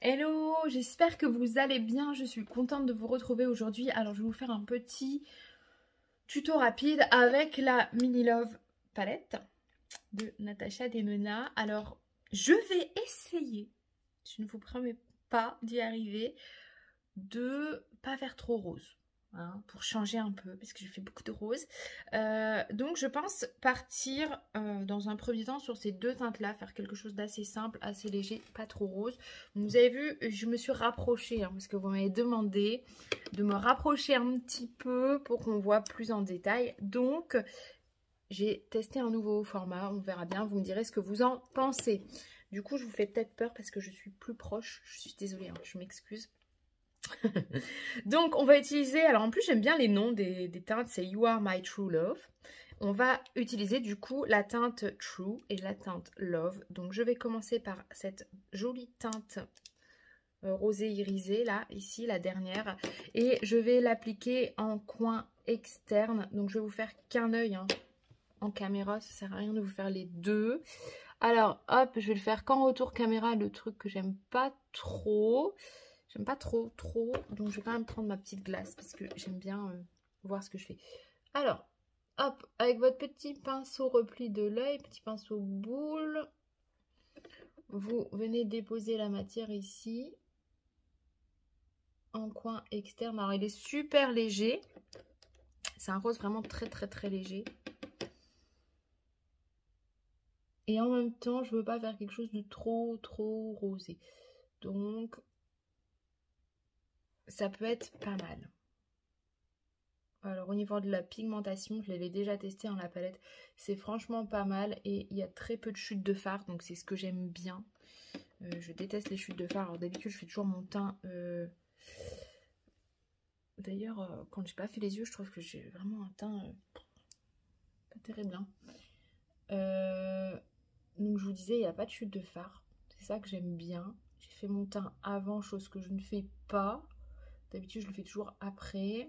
Hello, j'espère que vous allez bien, je suis contente de vous retrouver aujourd'hui. Alors je vais vous faire un petit tuto rapide avec la Mini Love palette de Natasha Denona. Alors je vais essayer, je ne vous promets pas d'y arriver, de pas faire trop rose. Hein, pour changer un peu, parce que j'ai fait beaucoup de rose. Donc je pense partir dans un premier temps sur ces deux teintes-là, faire quelque chose d'assez simple, assez léger, pas trop rose. Donc, vous avez vu, je me suis rapprochée, hein, parce que vous m'avez demandé de me rapprocher un petit peu pour qu'on voit plus en détail. Donc j'ai testé un nouveau format, on verra bien, vous me direz ce que vous en pensez. Du coup, je vous fais peut-être peur parce que je suis plus proche, je suis désolée, hein, je m'excuse. Donc on va utiliser, alors en plus j'aime bien les noms des teintes, c'est You Are My True Love. On va utiliser du coup la teinte True et la teinte Love. Donc je vais commencer par cette jolie teinte rosée irisée là, ici la dernière. Et je vais l'appliquer en coin externe. Donc je vais vous faire qu'un œil hein. En caméra, ça sert à rien de vous faire les deux. Alors hop, je vais le faire qu'en retour caméra, le truc que j'aime pas trop. J'aime pas trop, donc je vais quand même prendre ma petite glace parce que j'aime bien voir ce que je fais. Alors, hop, avec votre petit pinceau repli de l'œil, petit pinceau boule, vous venez déposer la matière ici, en coin externe. Alors, il est super léger. C'est un rose vraiment très léger. Et en même temps, je veux pas faire quelque chose de trop rosé. Donc, ça peut être pas mal. Alors au niveau de la pigmentation, je l'avais déjà testé dans la palette, c'est franchement pas mal et il y a très peu de chutes de fard, donc c'est ce que j'aime bien. Je déteste les chutes de fard, alors d'habitude je fais toujours mon teint. D'ailleurs, quand j'ai pas fait les yeux, je trouve que j'ai vraiment un teint pas terrible. Hein. Donc je vous disais, il n'y a pas de chute de fard, c'est ça que j'aime bien. J'ai fait mon teint avant, chose que je ne fais pas. D'habitude je le fais toujours après.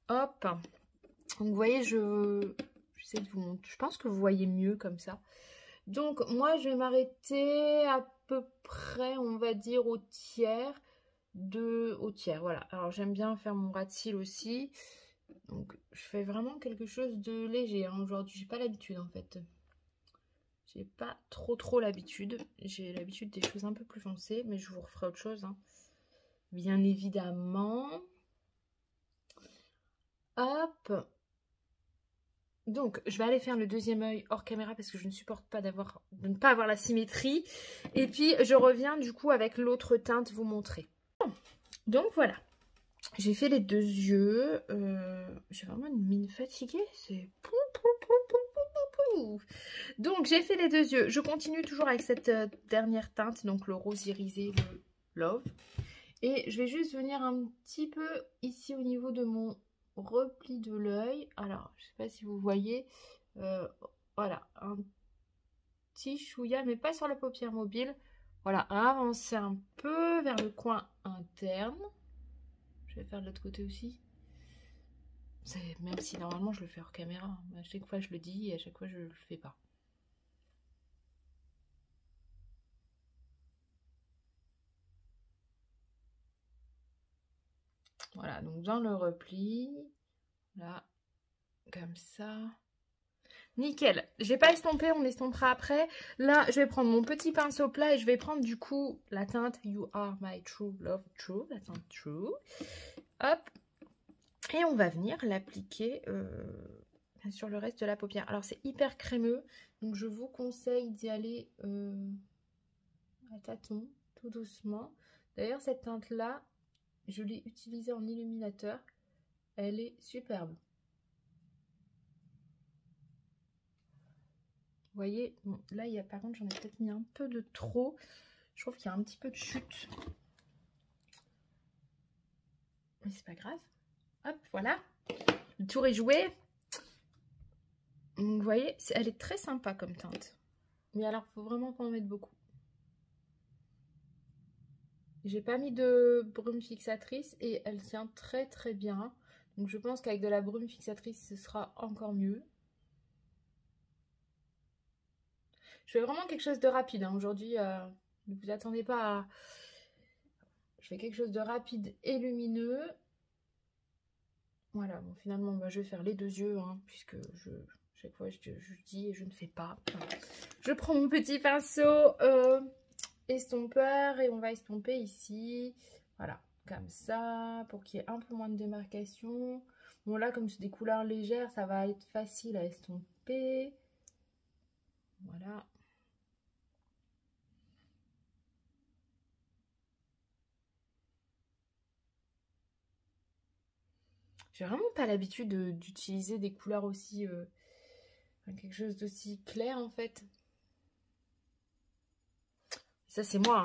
Hop, donc vous voyez, j'essaie de vous montrer. Je pense que vous voyez mieux comme ça. Donc moi je vais m'arrêter à peu près, on va dire au tiers, voilà. Alors j'aime bien faire mon ras de cils aussi. Donc je fais vraiment quelque chose de léger hein. Aujourd'hui. J'ai pas l'habitude en fait. J'ai pas trop l'habitude. J'ai l'habitude des choses un peu plus foncées, mais je vous referai autre chose. Hein. Bien évidemment. Hop. Donc, je vais aller faire le deuxième œil hors caméra parce que je ne supporte pas de ne pas avoir la symétrie. Et puis, je reviens du coup avec l'autre teinte vous montrer. Donc, voilà. J'ai fait les deux yeux. J'ai vraiment une mine fatiguée. C'est... Donc, j'ai fait les deux yeux. Je continue toujours avec cette dernière teinte, donc le rose irisé, le Love. Et je vais juste venir un petit peu ici au niveau de mon repli de l'œil. Alors, je sais pas si vous voyez, voilà, un petit chouïa, mais pas sur la paupière mobile. Voilà, avancer un peu vers le coin interne. Je vais faire de l'autre côté aussi. Même si normalement je le fais hors caméra. À chaque fois je le dis et à chaque fois je le fais pas. Voilà, donc dans le repli, là, comme ça. Nickel, j'ai pas estompé, on estompera après. Là, je vais prendre mon petit pinceau plat et je vais prendre du coup la teinte You Are My True Love True, la teinte True. Hop, et on va venir l'appliquer sur le reste de la paupière. Alors c'est hyper crémeux, donc je vous conseille d'y aller à tâtons, tout doucement. D'ailleurs cette teinte là, je l'ai utilisée en illuminateur, elle est superbe. Vous voyez, bon, là, par contre, j'en ai peut-être mis un peu de trop. Je trouve qu'il y a un petit peu de chute. Mais c'est pas grave. Hop, voilà. Le tour est joué. Donc, vous voyez, elle est très sympa comme teinte. Mais alors, il faut vraiment pas en mettre beaucoup. J'ai pas mis de brume fixatrice et elle tient très bien. Donc, je pense qu'avec de la brume fixatrice, ce sera encore mieux. Je fais vraiment quelque chose de rapide hein. Aujourd'hui. Ne vous attendez pas à... Je fais quelque chose de rapide et lumineux. Voilà, bon finalement bah, je vais faire les deux yeux hein, puisque chaque fois je dis et je ne fais pas. Enfin, je prends mon petit pinceau estompeur et on va estomper ici. Voilà, comme ça, pour qu'il y ait un peu moins de démarcation. Bon là, comme c'est des couleurs légères, ça va être facile à estomper. Voilà. J'ai vraiment pas l'habitude d'utiliser des couleurs aussi... quelque chose d'aussi clair en fait. Ça c'est moi. Hein.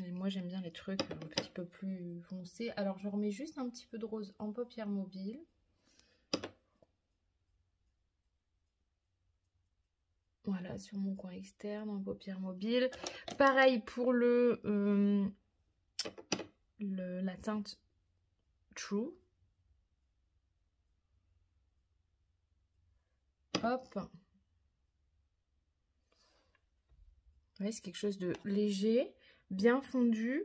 Et moi j'aime bien les trucs un petit peu plus foncés. Alors je remets juste un petit peu de rose en paupières mobiles. Voilà, sur mon coin externe en paupières mobiles. Pareil pour la teinte True. Hop. Vous voyez, c'est quelque chose de léger, bien fondu.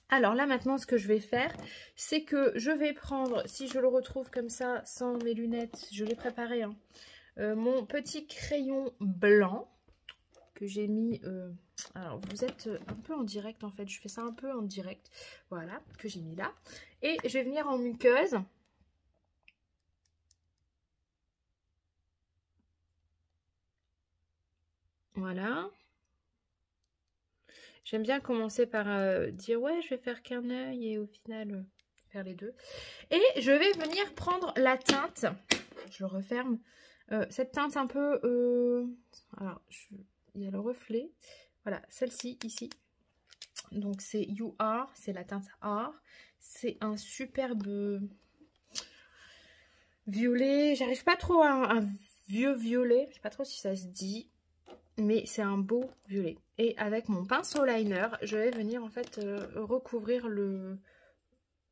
Alors là maintenant ce que je vais faire, c'est que je vais prendre, si je le retrouve comme ça, sans mes lunettes, je l'ai préparé, hein, mon petit crayon blanc que j'ai mis... alors vous êtes un peu en direct en fait, je fais ça un peu en direct, voilà, que j'ai mis là. Et je vais venir en muqueuse. Voilà. J'aime bien commencer par dire ouais je vais faire qu'un œil et au final faire les deux. Et je vais venir prendre la teinte, je le referme, cette teinte un peu, alors il y a le reflet, voilà celle-ci ici. Donc c'est You Are, c'est la teinte Are, c'est un superbe violet, j'arrive pas trop à un vieux violet, je sais pas trop si ça se dit. Mais c'est un beau violet. Et avec mon pinceau liner, je vais venir en fait recouvrir le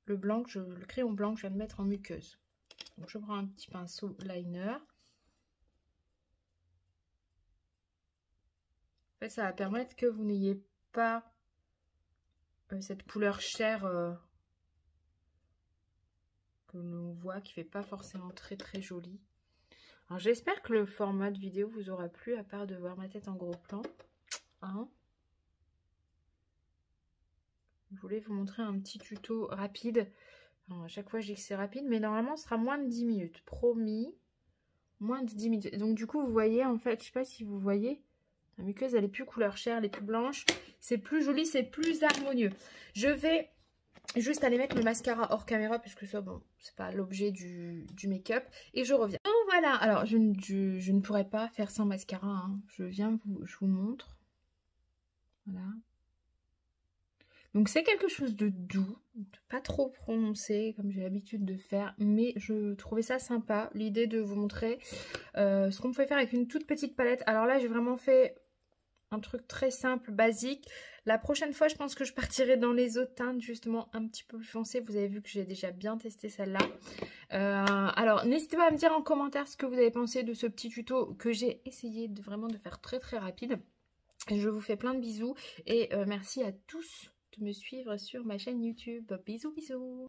blanc, le crayon blanc que je viens de mettre en muqueuse. Donc je prends un petit pinceau liner. En fait, ça va permettre que vous n'ayez pas cette couleur chair que l'on voit, qui fait pas forcément très très jolie. Alors j'espère que le format de vidéo vous aura plu, à part de voir ma tête en gros plan. Hein, je voulais vous montrer un petit tuto rapide. Alors, à chaque fois je dis que c'est rapide, mais normalement ce sera moins de 10 minutes. Promis, moins de 10 minutes. Donc du coup vous voyez en fait, je sais pas si vous voyez, la muqueuse elle est plus couleur chair, elle est plus blanche. C'est plus joli, c'est plus harmonieux. Je vais juste aller mettre le mascara hors caméra, puisque ça bon, c'est pas l'objet du make-up. Et je reviens. Donc voilà, alors je ne pourrais pas faire sans mascara. Hein. Je vous montre. Voilà. Donc c'est quelque chose de doux, pas trop prononcé comme j'ai l'habitude de faire, mais je trouvais ça sympa, l'idée de vous montrer ce qu'on pouvait faire avec une toute petite palette. Alors là j'ai vraiment fait un truc très simple, basique. La prochaine fois je pense que je partirai dans les autres teintes justement un petit peu plus foncées. Vous avez vu que j'ai déjà bien testé celle-là. Alors n'hésitez pas à me dire en commentaire ce que vous avez pensé de ce petit tuto que j'ai essayé vraiment de faire très très rapide. Je vous fais plein de bisous et merci à tous de me suivre sur ma chaîne YouTube. Bisous bisous.